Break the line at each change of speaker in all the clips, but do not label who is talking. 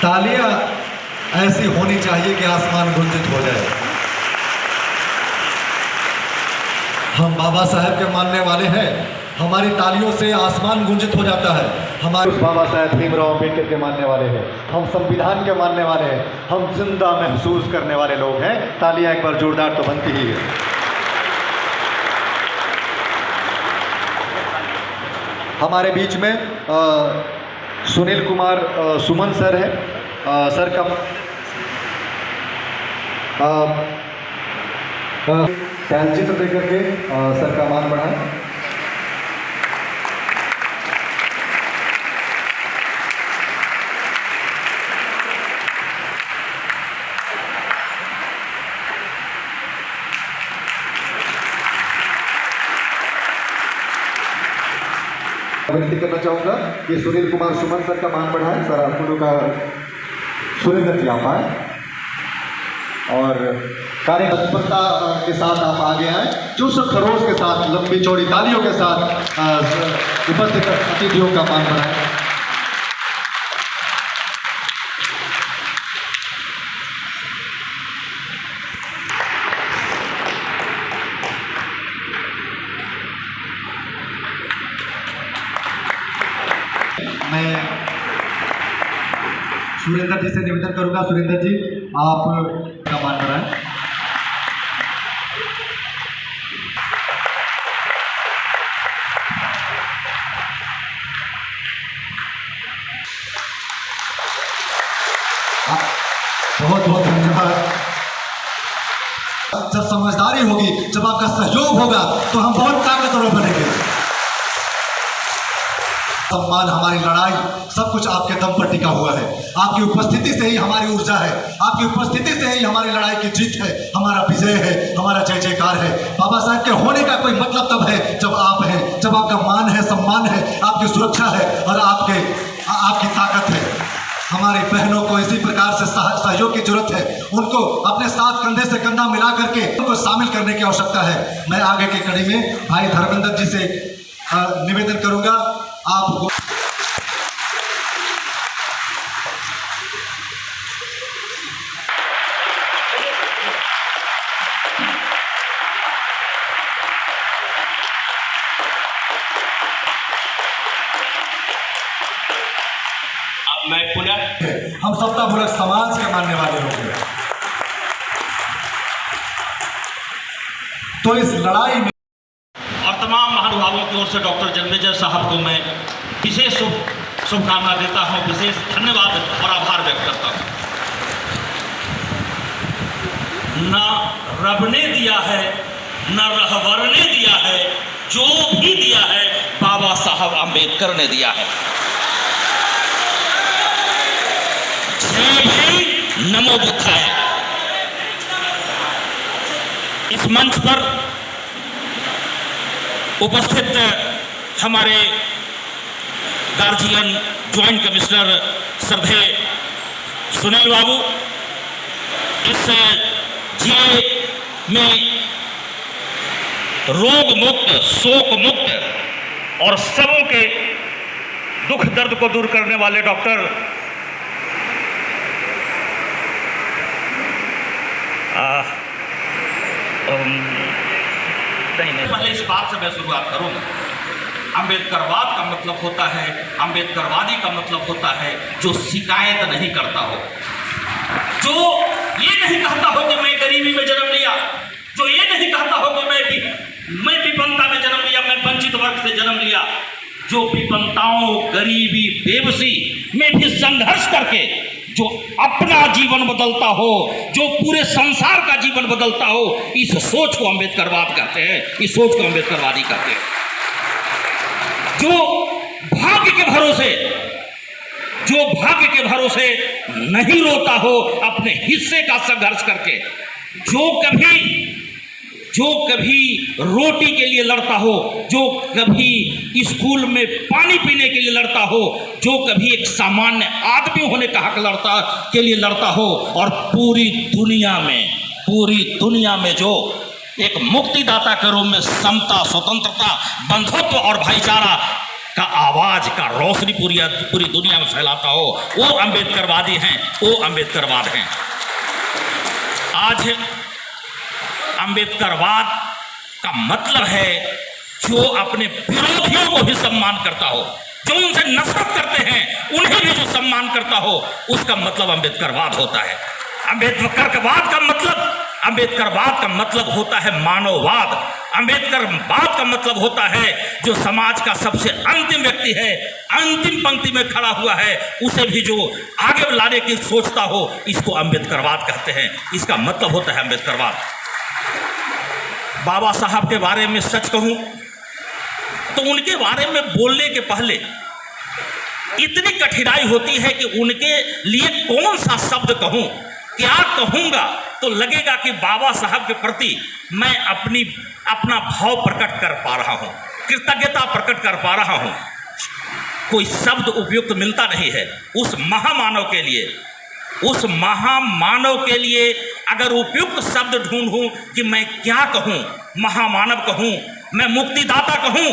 तालियां ऐसी होनी चाहिए कि आसमान गुंजित हो जाए। हम बाबा साहेब के मानने वाले हैं, हमारी तालियों से आसमान गुंजित हो जाता है। हमारे बाबा साहेब भीमराव अम्बेडकर के मानने वाले हैं, हम संविधान के मानने वाले हैं, हम जिंदा महसूस करने वाले लोग हैं। तालियां एक बार जोरदार तो बनती ही है। हमारे बीच में सुनील कुमार सुमन सर है। सर का तैलचित्र देकर के सर का मान बढ़ाएं। विनती करना चाहूँगा कि सुनील कुमार सुमन सर का मान बढ़ाएं। सर आप लोगों का सुरेंद्र जी आप आए और कार्य तत्परता के साथ आप आगे आए। जोश और खरोश के साथ लंबी चौड़ी तालियों के साथ उपस्थित अतिथियों का मान बढ़ाएं। मैं सुरेंद्र जी से निवेदन करूंगा, सुरेंद्र जी आप का मान बढ़ाएं। बहुत बहुत धन्यवाद। जब समझदारी होगी, जब आपका सहयोग होगा तो हम बहुत ताकतवर बनेंगे। सम्मान, हमारी लड़ाई, सब कुछ आपके दम पर टिका हुआ है। आपकी उपस्थिति से ही हमारी ऊर्जा है, आपकी उपस्थिति से ही हमारी लड़ाई की जीत है, हमारा विजय है, हमारा जय जयकार है। बाबा साहब के होने का कोई मतलब तब है जब आप हैं, जब आपका मान है, सम्मान है, आपकी सुरक्षा है और आपकी ताकत है। हमारी बहनों को इसी प्रकार से सहयोग की जरूरत है। उनको अपने साथ कंधे से कंधा मिला करके उनको शामिल करने की आवश्यकता है। मैं आगे की कड़ी में भाई धर्मेंद्र जी से निवेदन करूंगा, आपको
अब मैं पुनः
हम सत्ता मूलक समाज के मानने वाले लोग हैं। तो इस लड़ाई में
और तमाम महानुभावों की ओर से डॉक्टर जन्मेजय साहब को मैं विशेष शुभकामना देता हूं, विशेष धन्यवाद और आभार व्यक्त करता हूं। न रब ने दिया है, न रहबर ने दिया है, जो भी दिया है बाबा साहब आम्बेडकर ने दिया है। जय भीम, नमो बुद्धाय। इस मंच पर उपस्थित हमारे गार्जियन ज्वाइंट कमिश्नर श्रद्धेय सुनील बाबू, इस जिले में रोग मुक्त, शोक मुक्त और सबों के दुख दर्द को दूर करने वाले डॉक्टर पहले इस बात से मैं शुरुआत करूंगा। अम्बेडकरवाद का मतलब होता है, अम्बेडकरवादी का मतलब होता है जो शिकायत नहीं करता हो, जो ये नहीं कहता हो कि मैं गरीबी में जन्म लिया, जो ये नहीं कहता हो कि मैं विपन्नता में जन्म लिया, मैं वंचित वर्ग से जन्म लिया, जो विपन्नताओं, गरीबी, बेबसी में भी संघर्ष करके जो अपना जीवन बदलता हो, जो पूरे संसार का जीवन बदलता हो, इस सोच को अम्बेडकरवाद कहते हैं, इस सोच को अम्बेडकरवादी कहते हैं। जो भाग्य के भरोसे नहीं रोता हो अपने हिस्से का संघर्ष करके, जो कभी रोटी के लिए लड़ता हो, जो कभी स्कूल में पानी पीने के लिए लड़ता हो, जो कभी एक सामान्य आदमी होने का हक के लिए लड़ता हो, और पूरी दुनिया में जो एक मुक्तिदाता के रूप में समता, स्वतंत्रता, बंधुत्व और भाईचारा का आवाज का रोशनी पूरी दुनिया में फैलाता हो, वो अम्बेडकरवादी हैं, वो अम्बेडकरवाद हैं। आज अम्बेडकरवाद का मतलब है जो अपने विरोधियों को भी सम्मान करता हो, जो उनसे नफरत करते हैं उन्हें भी जो सम्मान करता हो, उसका मतलब अम्बेडकरवाद होता है। अम्बेडकरवाद का मतलब होता है मानववाद। अम्बेडकरवाद का मतलब होता है जो समाज का सबसे अंतिम व्यक्ति है, अंतिम पंक्ति में खड़ा हुआ है, उसे भी जो आगे लाने की सोचता हो, इसको अम्बेडकरवाद कहते हैं। इसका मतलब होता है अम्बेडकरवाद। बाबा साहब के बारे में सच कहूं तो उनके बारे में बोलने के पहले इतनी कठिनाई होती है कि उनके लिए कौन सा शब्द कहूं, क्या कहूंगा तो लगेगा कि बाबा साहब के प्रति मैं अपना भाव प्रकट कर पा रहा हूं, कृतज्ञता प्रकट कर पा रहा हूं। कोई शब्द उपयुक्त मिलता नहीं है उस महामानव के लिए अगर उपयुक्त शब्द ढूंढूं कि मैं क्या कहूं, महामानव कहूं, मैं मुक्तिदाता कहूं,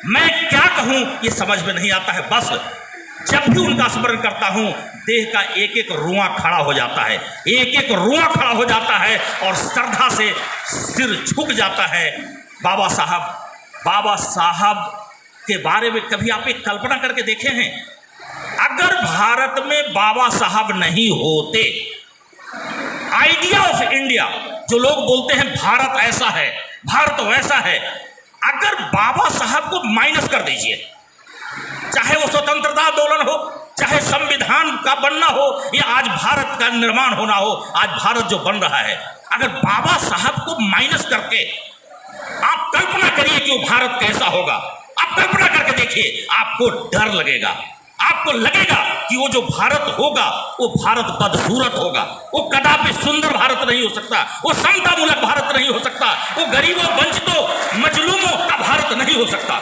मैं क्या कहूं, ये समझ में नहीं आता है। बस जब भी उनका स्मरण करता हूं, देह का एक एक रुआं खड़ा हो जाता है, एक एक रुआं खड़ा हो जाता है और श्रद्धा से सिर झुक जाता है। बाबा साहब के बारे में कभी आप एक कल्पना करके देखे हैं? अगर भारत में बाबा साहब नहीं होते, आइडिया ऑफ इंडिया जो लोग बोलते हैं भारत ऐसा है, भारत वैसा है, अगर बाबा साहब को माइनस कर दीजिए, चाहे वो स्वतंत्रता आंदोलन हो, चाहे संविधान का बनना हो, या आज भारत का निर्माण होना हो, आज भारत जो बन रहा है, अगर बाबा साहब को माइनस करके आप कल्पना करिए कि वो भारत कैसा होगा। आप कल्पना करके देखिए, आपको डर लगेगा, आपको लगेगा कि वो जो भारत होगा वो भारत बदसूरत होगा, वो कदापि सुंदर भारत नहीं हो सकता, वो समतामूलक भारत नहीं हो सकता, वो गरीबों, वंचितों, मजलूमों का भारत नहीं हो सकता।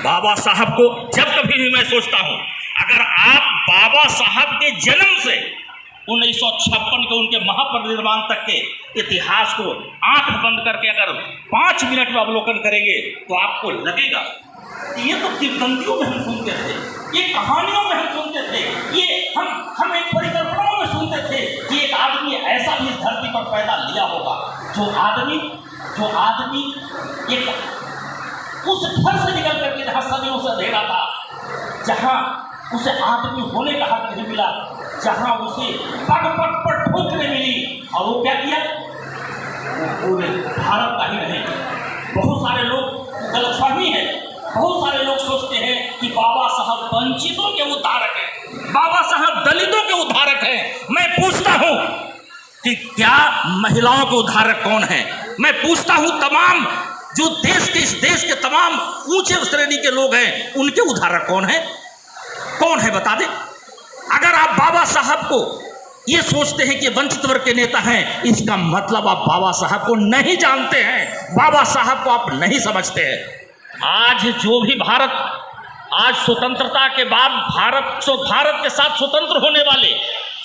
बाबा साहब को जब कभी भी मैं सोचता हूं, अगर आप बाबा साहब के जन्म से 1956 के उनके महापरिनिर्वाण तक के इतिहास को आंख बंद करके अगर 5 मिनट में अवलोकन करेंगे तो आपको लगेगा कि ये तो किंवदंतियों में हम सुनते थे, ये कहानियों में हम सुनते थे, ये हम एक परिकल्पनाओं में सुनते थे कि एक आदमी ऐसा भी इस धरती पर पैदा लिया होगा जो आदमी एक उस घर से निकल करके जहाँ सदियों से अंधेरा था, जहाँ उसे आदमी होने का हक नहीं मिला, जहाँ उसे पग पर ठोकरें मिली, और वो क्या किया? वो पूरे भारत का ही नहीं, बहुत सारे लोग गलतफहमी है, बहुत सारे लोग सोचते हैं कि बाबा साहब वंचितों के उद्धारक हैं, बाबा साहब दलितों के उद्धारक हैं। मैं पूछता हूँ कि क्या महिलाओं के उद्धारक कौन है? मैं पूछता हूँ तमाम जो इस देश के तमाम ऊंचे श्रेणी के लोग हैं, उनके उद्धारक कौन है बता दे। अगर आप बाबा साहब को ये सोचते हैं कि वंचित वर्ग के नेता हैं, इसका मतलब आप बाबा साहब को नहीं जानते हैं, बाबा साहब को आप नहीं समझते हैं। आज जो भी आज स्वतंत्रता के बाद भारत के साथ स्वतंत्र होने वाले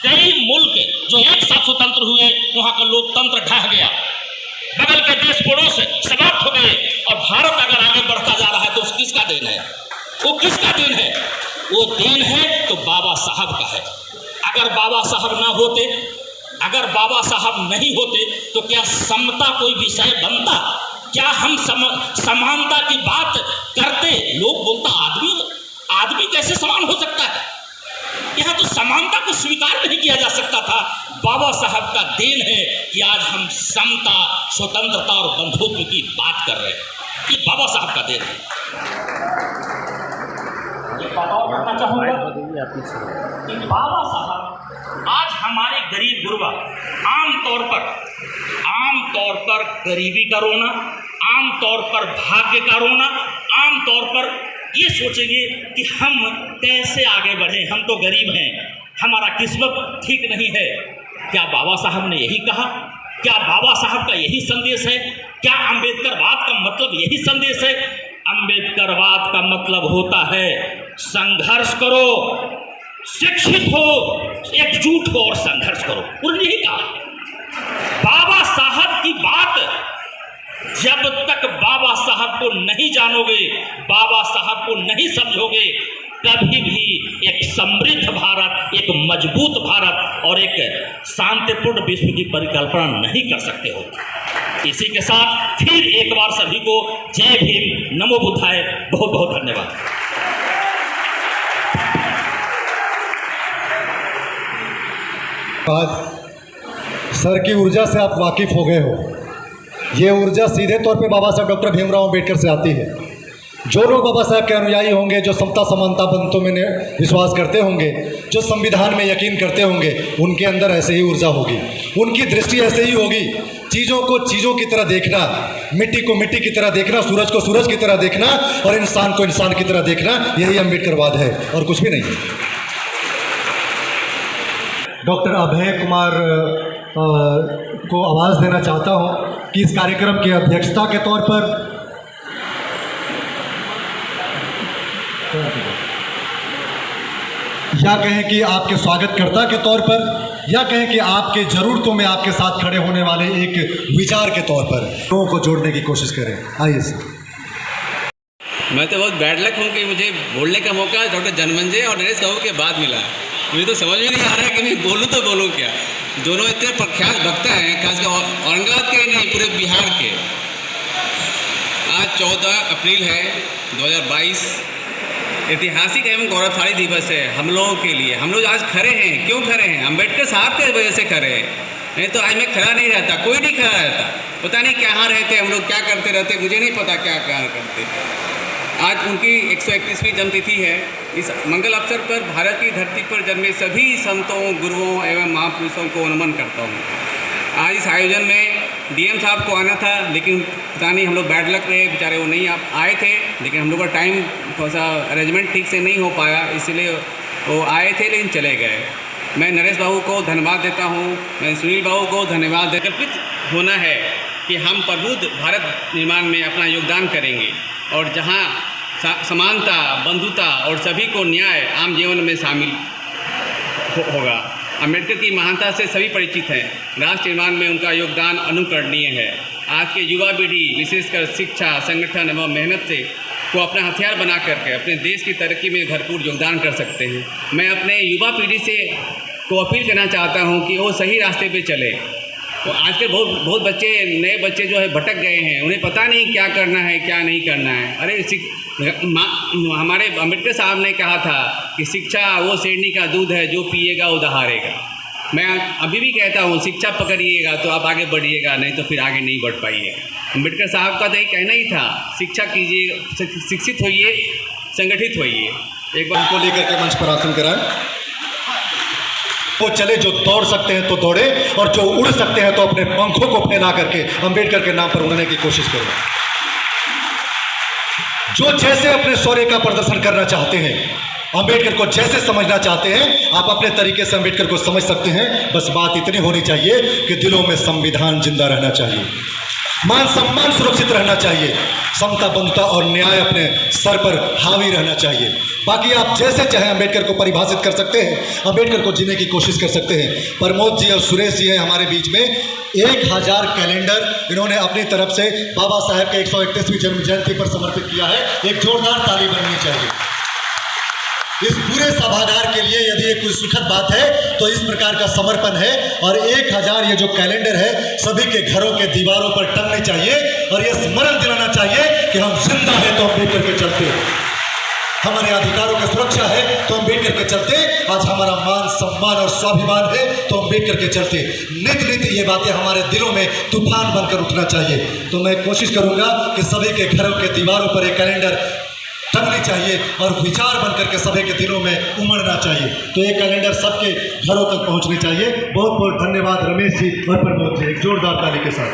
कई मुल्क जो एक साथ स्वतंत्र हुए, वहां का लोकतंत्र ढह गया, बगल के देश पड़ोस समाप्त हो गए, और भारत अगर आगे बढ़ता जा रहा है तो किसका देन है? वो किसका देन है? वो देन है तो बाबा साहब का है। अगर बाबा साहब ना होते, अगर बाबा साहब नहीं होते तो क्या समता कोई विषय बनता? क्या हम समानता की बात करते? लोग बोलता आदमी कैसे समान हो सकता है? यहाँ तो समानता को स्वीकार नहीं किया जा सकता था। बाबा साहब का देन है कि आज हम समता, स्वतंत्रता और बंधुत्व की बात कर रहे हैं। ये बाबा साहब का देन है। एक बात और कहना चाहूँगा कि बाबा साहब आज हमारे गरीब गुरबा आमतौर पर गरीबी का रोना, आमतौर पर भाग्य का रोना, आमतौर पर ये सोचेंगे कि हम कैसे आगे बढ़ें, हम तो गरीब हैं, हमारा किस्मत ठीक नहीं है। क्या बाबा साहब ने यही कहा? क्या बाबा साहब का यही संदेश है? क्या अम्बेडकरवाद का मतलब यही संदेश है? अम्बेडकरवाद का मतलब होता है संघर्ष करो, शिक्षित हो, एकजुट हो और संघर्ष करो। उन्होंने यही कहा। बाबा साहब की बात जब तक बाबा साहब को नहीं जानोगे, बाबा साहब को नहीं समझोगे, कभी भी एक समृद्ध भारत, एक मजबूत भारत और एक शांतिपूर्ण विश्व की परिकल्पना नहीं कर सकते हो। इसी के साथ फिर एक बार सभी को जय भीम, नमो बुद्धाय, बहुत बहुत धन्यवाद।
आज सर की ऊर्जा से आप वाकिफ हो गए हो। ये ऊर्जा सीधे तौर पे बाबा साहब डॉक्टर भीमराव अंबेडकर से आती है। जो लोग बाबा साहब के अनुयायी होंगे, जो समता समानता बंधुत्व में विश्वास करते होंगे, जो संविधान में यकीन करते होंगे, उनके अंदर ऐसे ही ऊर्जा होगी, उनकी दृष्टि ऐसे ही होगी। चीज़ों को चीज़ों की तरह देखना, मिट्टी को मिट्टी की तरह देखना, सूरज को सूरज की तरह देखना और इंसान को इंसान की तरह देखना, यही अम्बेडकरवाद है और कुछ भी नहीं है। डॉक्टर अभय कुमार को आवाज़ देना चाहता हूँ कि इस कार्यक्रम की अध्यक्षता के तौर पर या कहें कि आपके स्वागतकर्ता के तौर पर, या कहें कि आपके ज़रूरतों में आपके साथ खड़े होने वाले एक विचार के तौर पर लोगों को जोड़ने की कोशिश करें। आइए सर।
मैं तो बहुत बैड लक हूँ कि मुझे बोलने का मौका डॉक्टर जनमंजय और नरेश बाबू के बाद मिला। मुझे तो समझ में नहीं आ रहा है कि मैं बोलूँ तो बोलूँ क्या। दोनों इतने प्रख्यात वक्ता हैं, खासकर औरंगाबाद के नहीं, पूरे बिहार के। आज 14 अप्रैल है 2022, ऐतिहासिक एवं गौरवशाली दिवस है हम लोगों के लिए। हम लोग आज खड़े हैं, क्यों खड़े हैं? अम्बेडकर साहब की वजह से खड़े हैं, नहीं तो आज मैं खड़ा नहीं रहता, कोई नहीं खड़ा रहता। पता नहीं कहाँ रहते हम लोग, क्या करते रहते, मुझे नहीं पता क्या करते। आज उनकी 131वीं जन्मतिथि है। इस मंगल अवसर पर भारत की धरती पर जन्मे सभी संतों, गुरुओं एवं महापुरुषों को नमन करता हूँ। आज इस आयोजन में डीएम साहब को आना था, लेकिन पता नहीं हम लोग बैड लक रहे, बेचारे वो नहीं आए थे। लेकिन हम लोग का टाइम थोड़ा सा अरेंजमेंट ठीक से नहीं हो पाया, इसलिए वो आए थे लेकिन चले गए। मैं नरेश बाबू को धन्यवाद देता हूँ, मैं सुनील बाबू को धन्यवाद देता। कल्पित होना है कि हम प्रबुद्ध भारत निर्माण में अपना योगदान करेंगे और जहाँ समानता, बंधुता और सभी को न्याय आम जीवन में शामिल होगा। अम्बेडकर की महानता से सभी परिचित हैं। राष्ट्र निर्माण में उनका योगदान अनुकरणीय है। आज के युवा पीढ़ी विशेषकर शिक्षा, संगठन एवं मेहनत से को अपना हथियार बना करके अपने देश की तरक्की में भरपूर योगदान कर सकते हैं। मैं अपने युवा पीढ़ी से को अपील करना चाहता हूं कि वो सही रास्ते पे चले। तो आजकल बहुत बच्चे, नए बच्चे जो है भटक गए हैं, उन्हें पता नहीं क्या करना है, क्या नहीं करना है। अरे हमारे अम्बेडकर साहब ने कहा था कि शिक्षा वो शेरनी का दूध है, जो पिएगा वो दहाड़ेगा। मैं अभी भी कहता हूँ, शिक्षा पकड़िएगा तो आप आगे बढ़िएगा, नहीं तो फिर आगे नहीं बढ़ पाइएगा। अम्बेडकर साहब का तो यही कहना ही था, शिक्षा कीजिए, शिक्षित होइए, संगठित होइए। एक बार
को लेकर के मंच पर आसन कराएं। वो चले जो दौड़ सकते हैं तो दौड़े, और जो उड़ सकते हैं तो अपने पंखों को फैला करके अम्बेडकर के नाम पर उड़ने की कोशिश करें। जो जैसे अपने शौर्य का प्रदर्शन करना चाहते हैं, अम्बेडकर को जैसे समझना चाहते हैं, आप अपने तरीके से अम्बेडकर को समझ सकते हैं। बस बात इतनी होनी चाहिए कि दिलों में संविधान जिंदा रहना चाहिए, मान सम्मान सुरक्षित रहना चाहिए, समता, बंधुता और न्याय अपने सर पर हावी रहना चाहिए। बाकी आप जैसे चाहे अम्बेडकर को परिभाषित कर सकते हैं, अम्बेडकर को जीने की कोशिश कर सकते हैं। प्रमोद जी और सुरेश जी हैं हमारे बीच में। 1000 कैलेंडर इन्होंने अपनी तरफ से बाबा साहेब के 131वीं जन्म जयंती पर समर्पित किया है। एक जोरदार ताली बननी चाहिए इस पूरे सभागार के लिए। यदि ये कोई सुखद बात है तो इस प्रकार का समर्पण है। और 1000 ये जो कैलेंडर है सभी के घरों के दीवारों पर टंगने चाहिए और ये स्मरण दिलाना चाहिए कि हम जिंदा है तो अम्बेडकर के चलते, हमारे अधिकारों की सुरक्षा है तो अम्बेडकर के चलते, आज हमारा मान सम्मान और स्वाभिमान है तो अम्बेडकर के चलते। नित नित ये बातें हमारे दिलों में तूफान बनकर उठना चाहिए। तो मैं कोशिश करूंगा कि सभी के घरों के दीवारों पर एक कैलेंडर टंगनी चाहिए और विचार बनकर के सभी के दिलों में उमड़ना चाहिए। तो ये कैलेंडर सबके घरों तक पहुंचनी चाहिए। बहुत बहुत धन्यवाद रमेश जी और प्रमोद जी, एक जोरदार ताली के साथ।